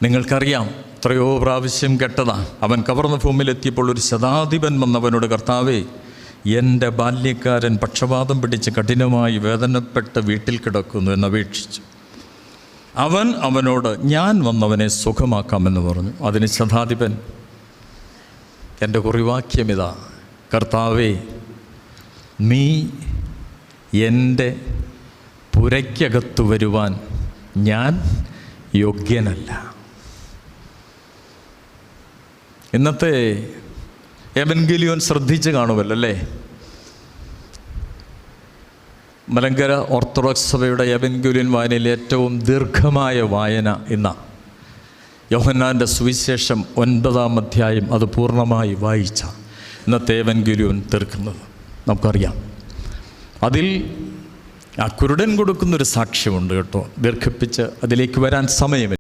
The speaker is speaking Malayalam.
നിങ്ങൾക്കറിയാം, എത്രയോ പ്രാവശ്യം കേട്ടതാണ്. അവൻ കവർന്നഭൂമിയിലെത്തിയപ്പോൾ ഒരു ശതാധിപൻ വന്നവനോട്, കർത്താവേ, എൻ്റെ ബാല്യക്കാരൻ പക്ഷപാതം പിടിച്ച് കഠിനമായി വേദനപ്പെട്ട് വീട്ടിൽ കിടക്കുന്നു എന്നപേക്ഷിച്ചു. അവൻ അവനോട്, ഞാൻ വന്നവനെ സുഖമാക്കാമെന്ന് പറഞ്ഞു. അതിന് ശതാധിപൻ, എൻ്റെ കുറിവാക്യം ഇതാ, കർത്താവേ, നീ എൻ്റെ പുരയ്ക്കകത്തു വരുവാൻ ഞാൻ യോഗ്യനല്ല. ഇന്നത്തെ എവൻഗേലിയോൻ ശ്രദ്ധിച്ച് കാണുമല്ലോ അല്ലേ? മലങ്കര ഓർത്തഡോക്സ് സഭയുടെ എവൻഗേലിയോൻ വായനയിൽ ഏറ്റവും ദീർഘമായ വായന ഇന്നാണ്. യോഹന്നാൻ്റെ സുവിശേഷം 9-ാം അധ്യായം അത് പൂർണ്ണമായി വായിച്ച ഇന്നത്തെ എവൻഗേലിയോൻ തീർക്കുന്നത് നമുക്കറിയാം. അതിൽ ആ കുരുടൻ കൊടുക്കുന്നൊരു സാക്ഷ്യമുണ്ട് കേട്ടോ. ദീർഘിപ്പിച്ച് അതിലേക്ക് വരാൻ സമയമില്ല.